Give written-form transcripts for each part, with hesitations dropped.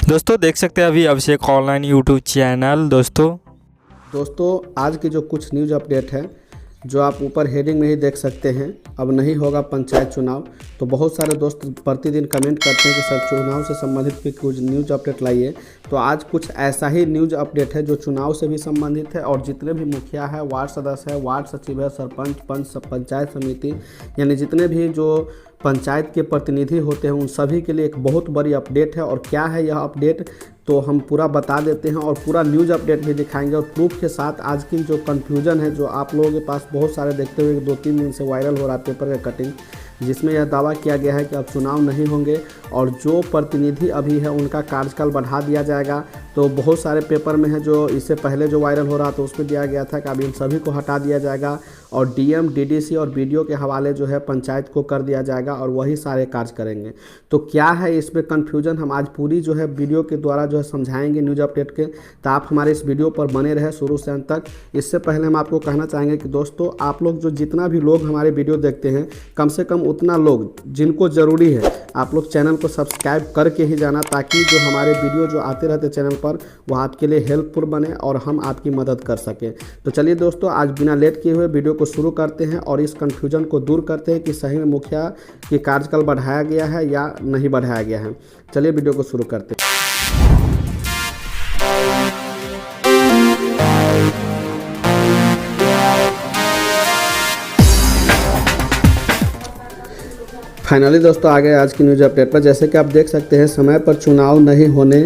दोस्तों देख सकते हैं अभी अभिषेक ऑनलाइन यूट्यूब चैनल। दोस्तों आज की जो कुछ न्यूज़ अपडेट है जो आप ऊपर हेडिंग में ही देख सकते हैं। अब नहीं होगा पंचायत चुनाव, तो बहुत सारे दोस्त प्रतिदिन कमेंट करते हैं कि सर चुनाव से संबंधित भी कुछ न्यूज़ अपडेट लाइए। तो आज कुछ ऐसा ही न्यूज़ अपडेट है जो चुनाव से भी संबंधित है और जितने भी मुखिया है, वार्ड सदस्य है, वार्ड सचिव है, सरपंच, पंचायत समिति, यानी जितने भी जो पंचायत के प्रतिनिधि होते हैं उन सभी के लिए एक बहुत बड़ी अपडेट है। और क्या है यह अपडेट तो हम पूरा बता देते हैं और पूरा न्यूज़ अपडेट भी दिखाएंगे और प्रूफ के साथ। आज की जो कन्फ्यूजन है जो आप लोगों के पास बहुत सारे देखते हुए 2-3 दिन से वायरल हो रहा है पेपर का कटिंग, जिसमें यह दावा किया गया है कि अब चुनाव नहीं होंगे और जो प्रतिनिधि अभी है उनका कार्यकाल बढ़ा दिया जाएगा। तो बहुत सारे पेपर में है जो इससे पहले जो वायरल हो रहा था उसमें दिया गया था कि अब इन सभी को हटा दिया जाएगा और डीएम, डीडीसी और बीडीओ के हवाले जो है पंचायत को कर दिया जाएगा और वही सारे कार्य करेंगे। तो क्या है इसमें कन्फ्यूजन, हम आज पूरी जो है वीडियो के द्वारा जो है समझाएंगे न्यूज़ अपडेट के। तो आप हमारे इस वीडियो पर बने रहे शुरू से अंत तक। इससे पहले हम आपको कहना चाहेंगे कि दोस्तों आप लोग जो जितना भी लोग हमारे वीडियो देखते हैं, कम से कम उतना लोग जिनको ज़रूरी है आप लोग चैनल को सब्सक्राइब करके ही जाना, ताकि जो हमारे वीडियो जो आते रहते चैनल पर वह आपके लिए हेल्पफुल बने और हम आपकी मदद कर सकें। तो चलिए दोस्तों आज बिना लेट किए हुए वीडियो को शुरू करते हैं और इस कन्फ्यूजन को दूर करते हैं कि सही में मुखिया की कार्यकाल बढ़ाया गया है या नहीं बढ़ाया गया है। चलिए वीडियो को शुरू करते हैं। फाइनली दोस्तों आ गए आज की न्यूज़ अपडेट पर। जैसे कि आप देख सकते हैं, समय पर चुनाव नहीं होने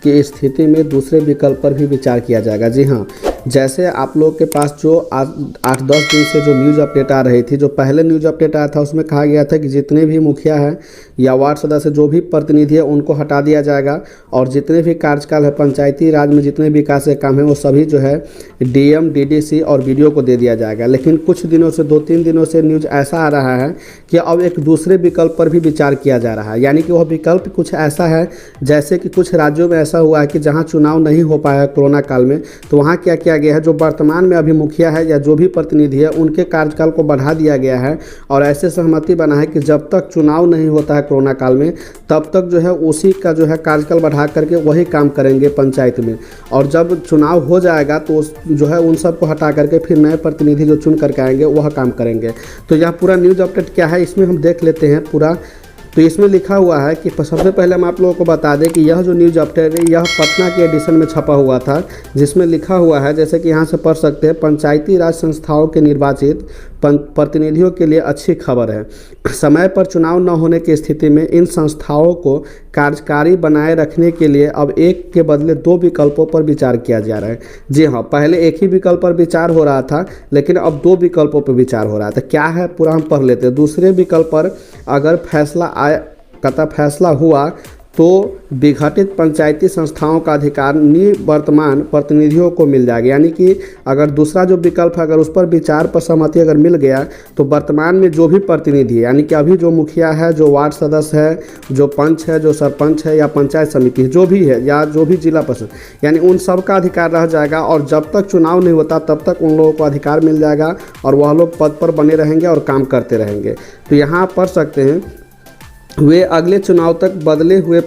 की स्थिति में दूसरे विकल्प पर भी विचार किया जाएगा। जी हाँ, जैसे आप लोग के पास जो 8-10 दिन से जो न्यूज़ अपडेट आ रही थी, जो पहले न्यूज़ अपडेट आया था उसमें कहा गया था कि जितने भी मुखिया हैं या वार्ड सदस्य जो भी प्रतिनिधि है उनको हटा दिया जाएगा और जितने भी कार्यकाल है पंचायती राज में जितने विकास के काम है वो सभी जो है डीएम, डीडीसी और बीडीओ को दे दिया जाएगा। लेकिन कुछ दिनों से 2-3 दिनों से न्यूज़ ऐसा आ रहा है कि अब एक दूसरे विकल्प पर भी विचार किया जा रहा है। यानी कि वह विकल्प कुछ ऐसा है जैसे कि कुछ राज्यों में ऐसा हुआ है कि जहाँ चुनाव नहीं हो पाया कोरोना काल में, तो वहाँ क्या किया गया है, जो वर्तमान में अभी मुखिया है या जो भी प्रतिनिधि है उनके कार्यकाल को बढ़ा दिया गया है और ऐसे सहमति बना है कि जब तक चुनाव नहीं होता है कोरोना काल में तब तक जो है उसी का जो है कार्यकाल बढ़ा करके वही काम करेंगे पंचायत में, और जब चुनाव हो जाएगा तो जो है उन सबको हटा करके फिर नए प्रतिनिधि जो चुन करके आएंगे वह काम करेंगे। तो यह पूरा न्यूज़ अपडेट क्या है इसमें हम देख लेते हैं पूरा। तो इसमें लिखा हुआ है कि सबसे पहले हम आप लोगों को बता दें कि यह जो न्यूज़ अपडेट है यह पटना के एडिशन में छपा हुआ था, जिसमें लिखा हुआ है, जैसे कि यहाँ से पढ़ सकते हैं, पंचायती राज संस्थाओं के निर्वाचित प्रतिनिधियों के लिए अच्छी खबर है। समय पर चुनाव न होने की स्थिति में इन संस्थाओं को कार्यकारी बनाए रखने के लिए अब एक के बदले 2 विकल्पों पर विचार किया जा रहा है। जी हाँ, पहले एक ही विकल्प पर विचार हो रहा था लेकिन अब 2 विकल्पों पर विचार हो रहा था। क्या है पूरा हम पढ़ लेते हैं। दूसरे विकल्प पर अगर फैसला हुआ तो विघटित पंचायती संस्थाओं का अधिकार निवर्तमान प्रतिनिधियों को मिल जाएगा। यानी कि अगर दूसरा जो विकल्प है अगर उस पर विचार पर सहमति अगर मिल गया तो वर्तमान में जो भी प्रतिनिधि है, यानी कि अभी जो मुखिया है, जो वार्ड सदस्य है, जो पंच है, जो सरपंच है या पंचायत समिति जो भी है या जो भी जिला परिषद, यानी उन सब का अधिकार रह जाएगा और जब तक चुनाव नहीं होता तब तक उन लोगों को अधिकार मिल जाएगा और वह लोग पद पर बने रहेंगे और काम करते रहेंगे। तो यहाँ आप पढ़ सकते हैं, वे अगले चुनाव तक बदले हुए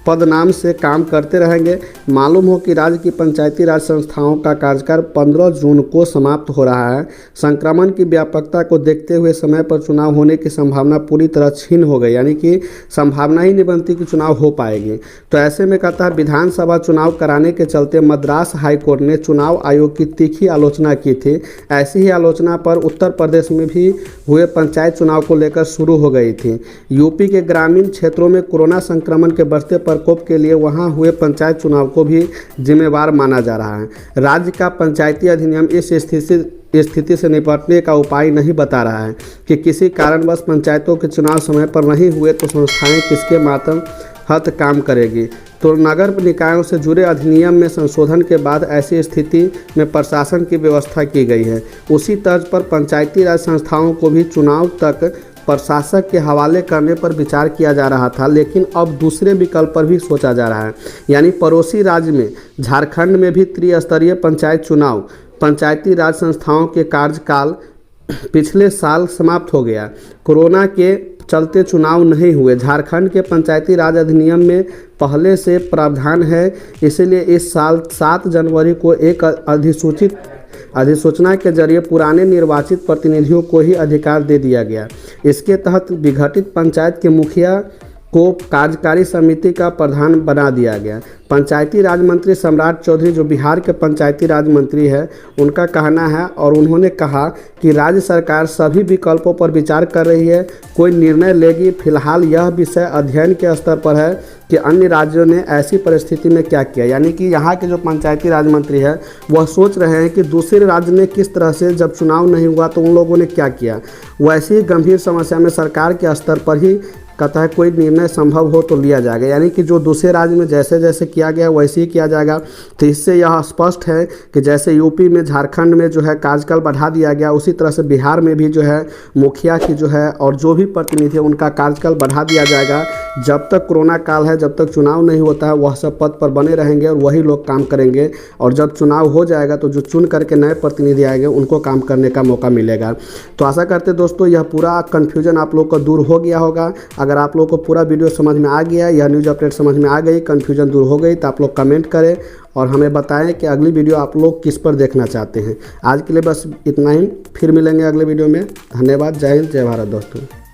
पद नाम से काम करते रहेंगे। मालूम हो कि राज्य की पंचायती राज संस्थाओं का कार्यकाल 15 जून को समाप्त हो रहा है। संक्रमण की व्यापकता को देखते हुए समय पर चुनाव होने की संभावना पूरी तरह छीन हो गई, यानी कि संभावना ही नहीं बनती कि चुनाव हो पाएगी। तो ऐसे में कहता है, विधानसभा चुनाव कराने के चलते मद्रास हाईकोर्ट ने चुनाव आयोग की तीखी आलोचना की थी। ऐसी ही आलोचना पर उत्तर प्रदेश में भी हुए पंचायत चुनाव को लेकर शुरू हो गई थी। यूपी के ग्रामीण क्षेत्रों में कोरोना संक्रमण के बढ़ते प्रकोप के लिए वहां हुए पंचायत चुनाव को भी जिम्मेवार माना जा रहा है। राज्य का पंचायती अधिनियम इस स्थिति से निपटने का उपाय नहीं बता रहा है कि किसी कारणवश पंचायतों के चुनाव समय पर नहीं हुए तो संस्थाएं किसके मातहत काम करेगी। तो नगर निकायों से जुड़े अधिनियम में संशोधन के बाद ऐसी स्थिति में प्रशासन की व्यवस्था की गई है। उसी तर्ज पर पंचायती राज संस्थाओं को भी चुनाव तक प्रशासक के हवाले करने पर विचार किया जा रहा था, लेकिन अब दूसरे विकल्प पर भी सोचा जा रहा है। यानी पड़ोसी राज्य में झारखंड में भी त्रिस्तरीय पंचायत चुनाव पंचायती राज संस्थाओं के कार्यकाल पिछले साल समाप्त हो गया। कोरोना के चलते चुनाव नहीं हुए। झारखंड के पंचायती राज अधिनियम में पहले से प्रावधान है, इसीलिए इस साल 7 जनवरी को एक अधिसूचना के जरिए पुराने निर्वाचित प्रतिनिधियों को ही अधिकार दे दिया गया। इसके तहत विघटित पंचायत के मुखिया को कार्यकारी समिति का प्रधान बना दिया गया। पंचायती राज मंत्री सम्राट चौधरी, जो बिहार के पंचायती राज मंत्री है, उनका कहना है और उन्होंने कहा कि राज्य सरकार सभी विकल्पों पर विचार कर रही है, कोई निर्णय लेगी। फिलहाल यह विषय अध्ययन के स्तर पर है कि अन्य राज्यों ने ऐसी परिस्थिति में क्या किया। यानी कि यहाँ के जो पंचायती राज मंत्री है वह सोच रहे हैं कि दूसरे राज्य ने किस तरह से, जब चुनाव नहीं हुआ तो उन लोगों ने क्या किया। वैसी ही गंभीर समस्या में सरकार के स्तर पर ही कहता है कोई निर्णय संभव हो तो लिया जाएगा। यानी कि जो दूसरे राज्य में जैसे जैसे किया गया वैसे ही किया जाएगा। तो इससे यह स्पष्ट है कि जैसे यूपी में, झारखंड में जो है कार्यकाल बढ़ा दिया गया, उसी तरह से बिहार में भी जो है मुखिया की जो है और जो भी प्रतिनिधि है उनका कार्यकाल बढ़ा दिया जाएगा। जब तक कोरोना काल है, जब तक चुनाव नहीं होता है, वह सब पद पर बने रहेंगे और वही लोग काम करेंगे। और जब चुनाव हो जाएगा तो जो चुन करके नए प्रतिनिधि आएंगे उनको काम करने का मौका मिलेगा। तो आशा करते दोस्तों यह पूरा कन्फ्यूजन आप लोग का दूर हो गया होगा। अगर आप लोग को पूरा वीडियो समझ में आ गया या न्यूज़ अपडेट समझ में आ गई, कन्फ्यूजन दूर हो गई, तो आप लोग कमेंट करें और हमें बताएं कि अगली वीडियो आप लोग किस पर देखना चाहते हैं। आज के लिए बस इतना ही, फिर मिलेंगे अगले वीडियो में। धन्यवाद। जय हिंद, जय भारत दोस्तों।